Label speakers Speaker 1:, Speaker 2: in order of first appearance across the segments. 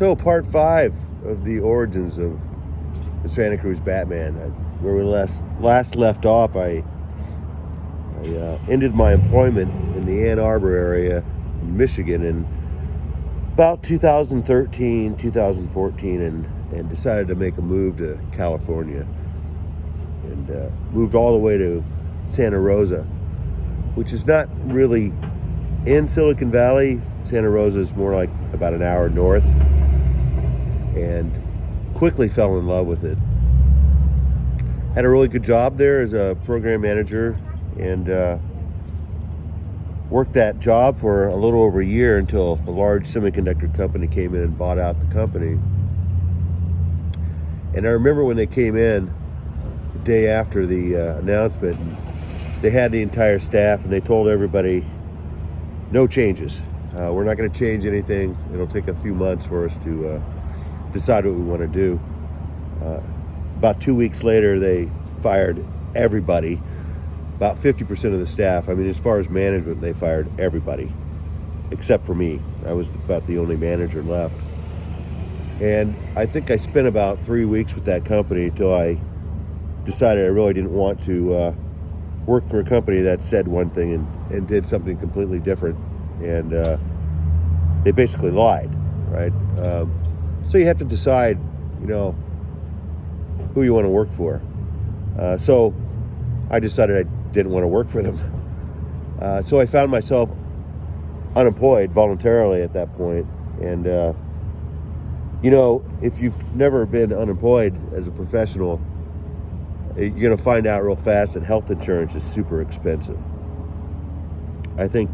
Speaker 1: So, part 5 of the origins of the Santa Cruz Batman. Where we last left off, I ended my employment in the Ann Arbor area in Michigan in about 2013, 2014, and decided to make a move to California. And moved all the way to Santa Rosa, which is not really in Silicon Valley. Santa Rosa is more like about an hour north, and quickly fell in love with it. Had a really good job there as a program manager, and worked that job for a little over a year until a large semiconductor company came in and bought out the company. And I remember when they came in the day after the announcement, and they had the entire staff, and they told everybody, no changes. We're not going to change anything. It'll take a few months for us to decide what we want to do. About 2 weeks later, they fired everybody, about 50% of the staff. I mean, as far as management, they fired everybody, except for me. I was about the only manager left. And I think I spent about 3 weeks with that company until I decided I really didn't want to work for a company that said one thing and did something completely different. And they basically lied, right? So you have to decide, who you want to work for. So I decided I didn't want to work for them. So I found myself unemployed voluntarily at that point. And, if you've never been unemployed as a professional, you're going to find out real fast that health insurance is super expensive. I think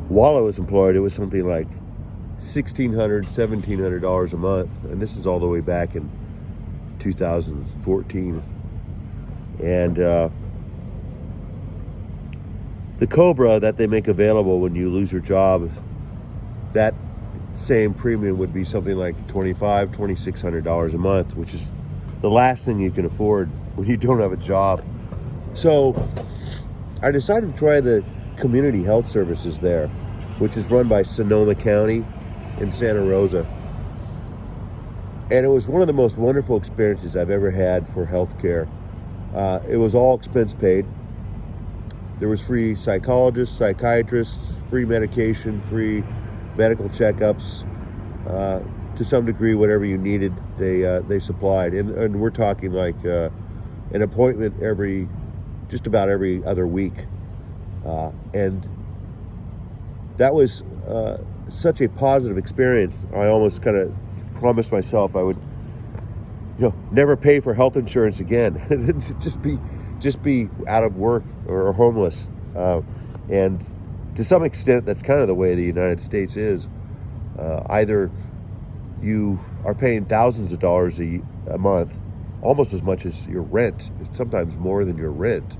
Speaker 1: while I was employed, it was something like $1,600, $1,700 a month. And this is all the way back in 2014. And the COBRA that they make available when you lose your job, that same premium would be something like $2,500, $2,600 a month, which is the last thing you can afford when you don't have a job. So I decided to try the community health services there, which is run by Sonoma County in Santa Rosa. And it was one of the most wonderful experiences I've ever had for healthcare. It was all expense paid. There was free psychologists, psychiatrists, free medication, free medical checkups. To some degree, whatever you needed, they supplied. And we're talking like an appointment just about every other week. And that was such a positive experience. I almost kind of promised myself I would, never pay for health insurance again. just be out of work or homeless. And to some extent, that's kind of the way the United States is. Either you are paying thousands of dollars a month, almost as much as your rent, sometimes more than your rent,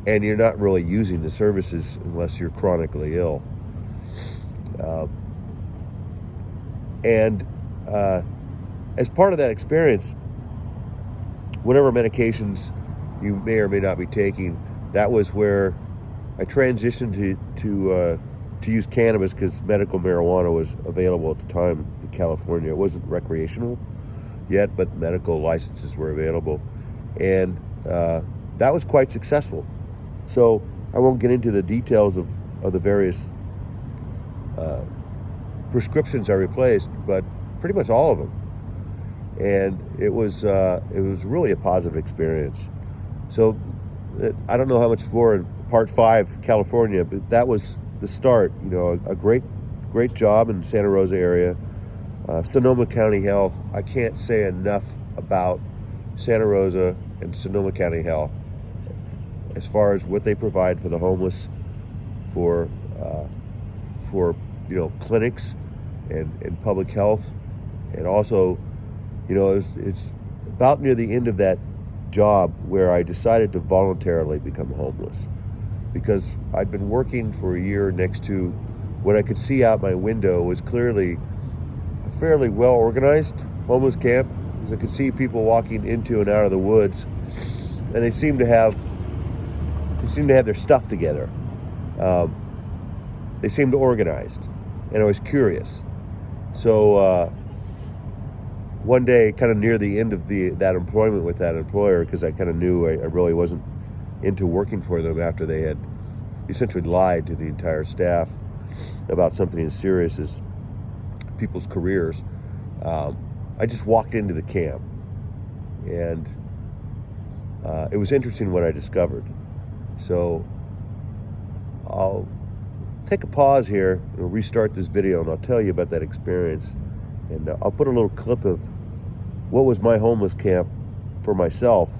Speaker 1: and you're not really using the services unless you're chronically ill. As part of that experience, whatever medications you may or may not be taking, that was where I transitioned to use cannabis, because medical marijuana was available at the time in California. It wasn't recreational yet, but medical licenses were available, and that was quite successful. So I won't get into the details of the various prescriptions I replaced, but pretty much all of them. And it was really a positive experience. So I don't know how much more in part 5, California, but that was the start. A great job in Santa Rosa area. Sonoma County Health. I can't say enough about Santa Rosa and Sonoma County Health as far as what they provide for the homeless, for clinics and public health. And also, it's about near the end of that job where I decided to voluntarily become homeless, because I'd been working for a year next to what I could see out my window was clearly a fairly well-organized homeless camp. I could see people walking into and out of the woods, and they seemed to have their stuff together. They seemed organized, and I was curious. So one day, kind of near the end of that employment with that employer, because I kind of knew I really wasn't into working for them after they had essentially lied to the entire staff about something as serious as people's careers. I just walked into the camp, and it was interesting what I discovered. So I'll take a pause here and restart this video, and I'll tell you about that experience. And I'll put a little clip of what was my homeless camp for myself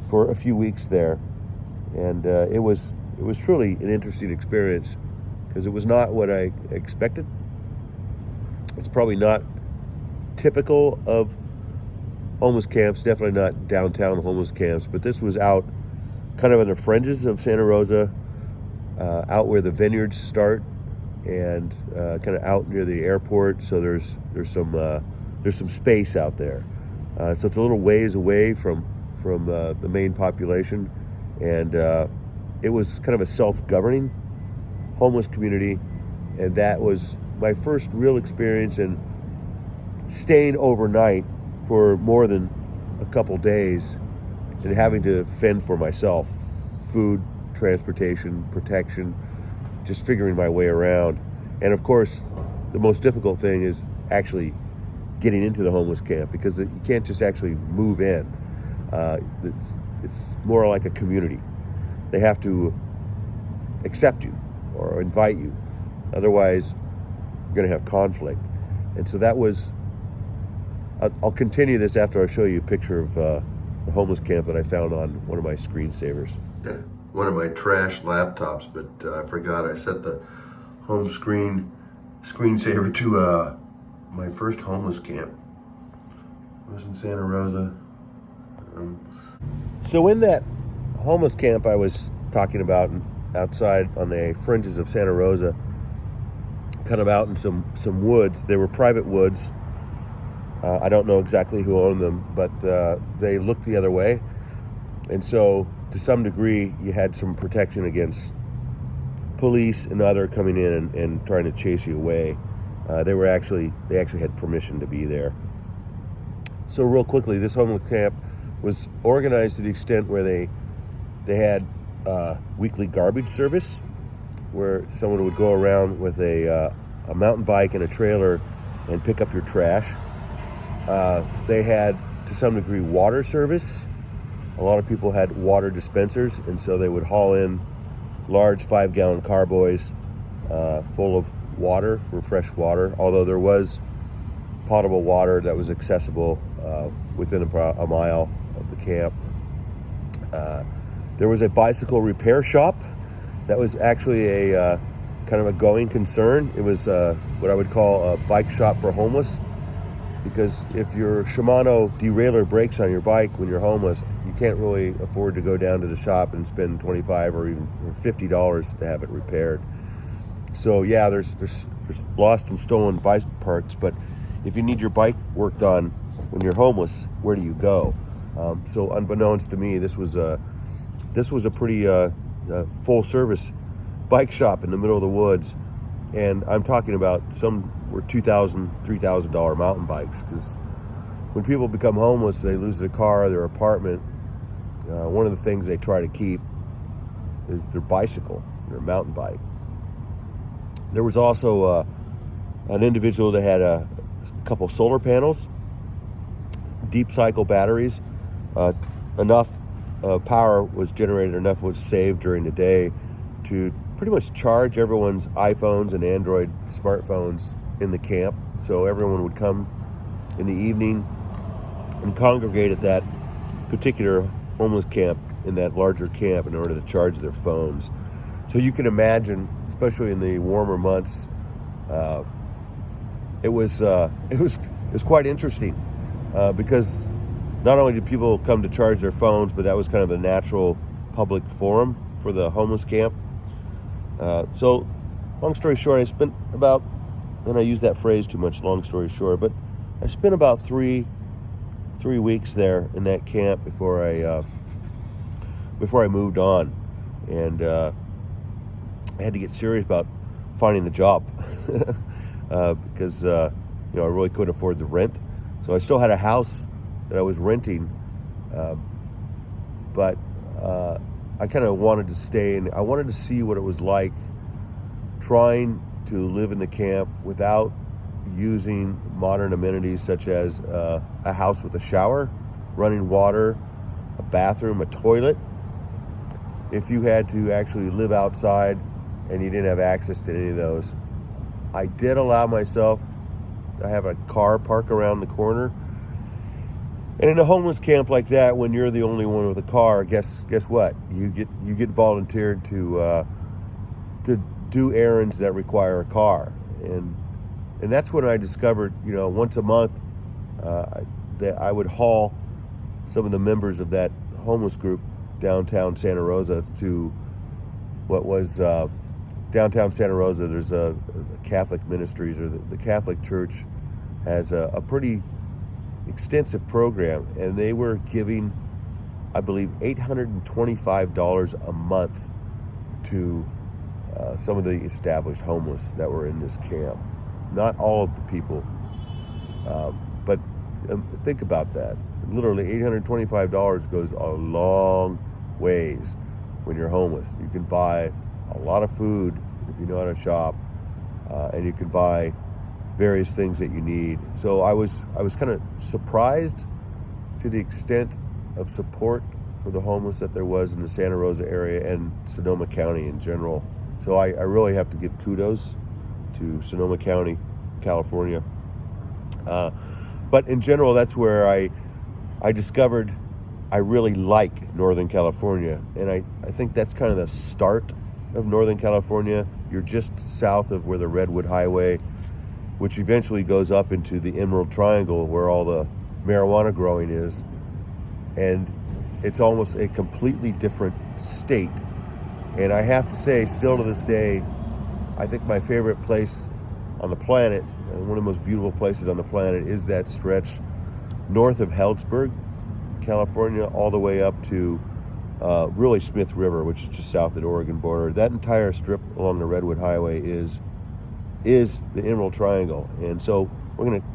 Speaker 1: for a few weeks there. And it was truly an interesting experience, because it was not what I expected. It's probably not typical of homeless camps, definitely not downtown homeless camps, but this was out kind of on the fringes of Santa Rosa, out where the vineyards start, and kind of out near the airport. So there's some space out there. So it's a little ways away from the main population, and it was kind of a self-governing homeless community, and that was my first real experience in staying overnight for more than a couple days and having to fend for myself, food, transportation, protection, just figuring my way around. And of course, the most difficult thing is actually getting into the homeless camp, because you can't just actually move in. It's more like a community. They have to accept you or invite you. Otherwise, you're going to have conflict. And so that was, I'll continue this after I show you a picture of the homeless camp that I found on one of my screensavers. One of my trash laptops, but I forgot I set the home screensaver to my first homeless camp. It was in Santa Rosa. So in that homeless camp I was talking about, outside on the fringes of Santa Rosa, kind of out in some woods. They were private woods. I don't know exactly who owned them, but they looked the other way. And so to some degree, you had some protection against police and other coming in and trying to chase you away. They actually had permission to be there. So real quickly, this homeless camp was organized to the extent where they had weekly garbage service, where someone would go around with a mountain bike and a trailer and pick up your trash. They had, to some degree, water service. A lot of people had water dispensers, and so they would haul in large 5-gallon carboys full of water for fresh water, although there was potable water that was accessible within a mile of the camp. There was a bicycle repair shop that was actually a kind of a going concern. It was what I would call a bike shop for homeless, because if your Shimano derailleur breaks on your bike when you're homeless, you can't really afford to go down to the shop and spend $25 or even $50 to have it repaired. So yeah, there's lost and stolen bike parts, but if you need your bike worked on when you're homeless, where do you go? So unbeknownst to me, this was a pretty full service bike shop in the middle of the woods. And I'm talking about some were $2,000, $3,000 mountain bikes, because when people become homeless, they lose their car, their apartment. One of the things they try to keep is their bicycle, their mountain bike. There was also an individual that had a couple solar panels, deep cycle batteries. Enough power was generated, enough was saved during the day to pretty much charge everyone's iPhones and Android smartphones in the camp. So everyone would come in the evening and congregate at that particular homeless camp, in that larger camp, in order to charge their phones. So you can imagine, especially in the warmer months, it was quite interesting, because not only did people come to charge their phones, but that was kind of a natural public forum for the homeless camp. So long story short, I spent about, and I use that phrase too much, long story short, but I spent about three weeks there in that camp before I moved on, and I had to get serious about finding a job because I really couldn't afford the rent So I still had a house that I was renting, but I kind of wanted to stay, and I wanted to see what it was like trying to live in the camp without using modern amenities such as a house with a shower, running water, a bathroom, a toilet. If you had to actually live outside and you didn't have access to any of those, I did allow myself to have a car park around the corner. And in a homeless camp like that, when you're the only one with a car, guess what? You get volunteered to do errands that require a car, and that's when I discovered, once a month, that I would haul some of the members of that homeless group downtown Santa Rosa to what was downtown Santa Rosa. There's a Catholic Ministries, or the Catholic Church has a pretty extensive program, and they were giving, I believe, $825 a month to some of the established homeless that were in this camp. Not all of the people, but think about that. Literally, $825 goes a long ways when you're homeless. You can buy a lot of food if you know how to shop, and you can buy various things that you need. So I was kind of surprised to the extent of support for the homeless that there was in the Santa Rosa area and Sonoma County in general. So I really have to give kudos to Sonoma County, California. But in general, that's where I discovered I really like Northern California. And I think that's kind of the start of Northern California. You're just south of where the Redwood Highway, which eventually goes up into the Emerald Triangle where all the marijuana growing is. And it's almost a completely different state. And I have to say, still to this day, I think my favorite place on the planet, and one of the most beautiful places on the planet, is that stretch north of Healdsburg, California, all the way up to really Smith River, which is just south of the Oregon border. That entire strip along the Redwood Highway is the Emerald Triangle. And so we're going to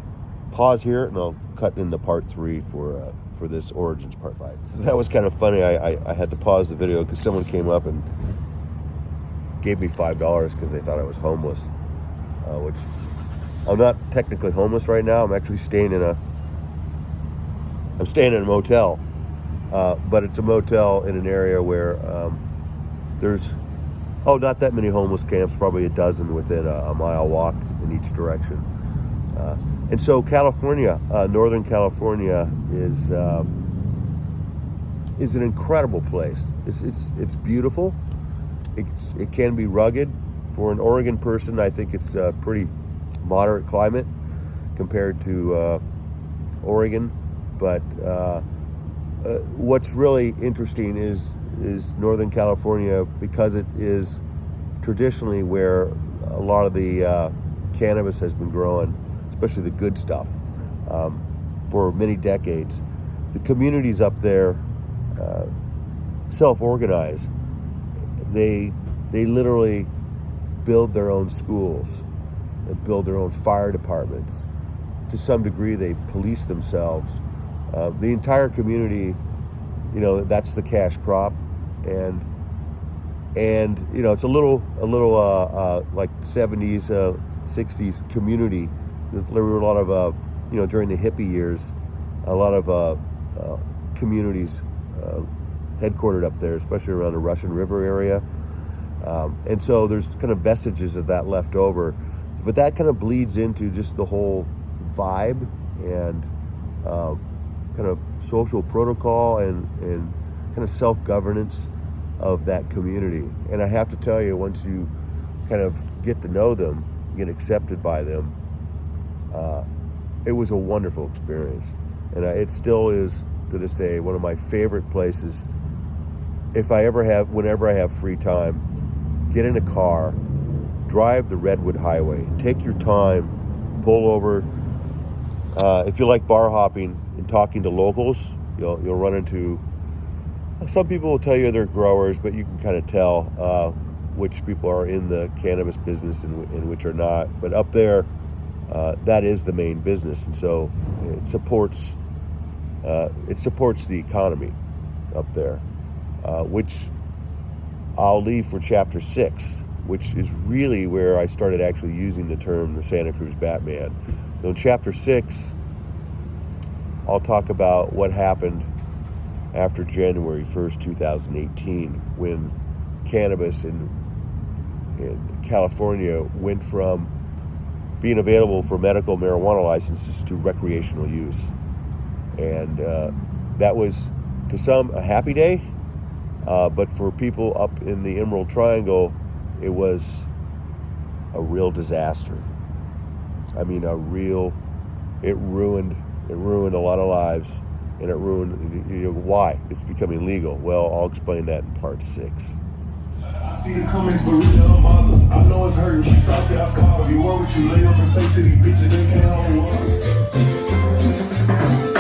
Speaker 1: pause here, and I'll cut into part 3 for this Origins part 5. So that was kind of funny. I had to pause the video because someone came up and gave me $5 because they thought I was homeless, which I'm not technically homeless right now. I'm actually staying in a motel, but it's a motel in an area where there's not that many homeless camps, probably a dozen within a mile walk in each direction. And so California, Northern California, is an incredible place. It's beautiful. It can be rugged. For an Oregon person, I think it's a pretty moderate climate compared to Oregon. But what's really interesting is Northern California, because it is traditionally where a lot of the cannabis has been growing, especially the good stuff, for many decades. The communities up there self-organize. They literally build their own schools, they build their own fire departments. To some degree, they police themselves. The entire community, that's the cash crop, and it's a little like 70s, 60s community. There were a lot of during the hippie years, a lot of communities headquartered up there, especially around the Russian River area, and so there's kind of vestiges of that left over, but that kind of bleeds into just the whole vibe and kind of social protocol and kind of self-governance of that community. And I have to tell you, once you kind of get to know them, get accepted by them, it was a wonderful experience. And it still is, to this day, one of my favorite places. Whenever I have free time, get in a car, drive the Redwood Highway, take your time, pull over. If you like bar hopping and talking to locals, you'll run into, some people will tell you they're growers, but you can kind of tell which people are in the cannabis business and which are not. But up there, that is the main business, and so it supports the economy up there, which I'll leave for chapter 6, which is really where I started actually using the term the Santa Cruz Batman. So in chapter 6, I'll talk about what happened after January 1st, 2018, when cannabis in California went from being available for medical marijuana licenses to recreational use. And that was, to some, a happy day, but for people up in the Emerald Triangle, it was a real disaster. I mean, it ruined a lot of lives, and it ruined, why? It's becoming legal. Well, I'll explain that in part 6.
Speaker 2: I see the comments, but read the mothers. I know it's hurting. She salty, I scarf. You want what you lay up and say to these bitches, they can't hold up.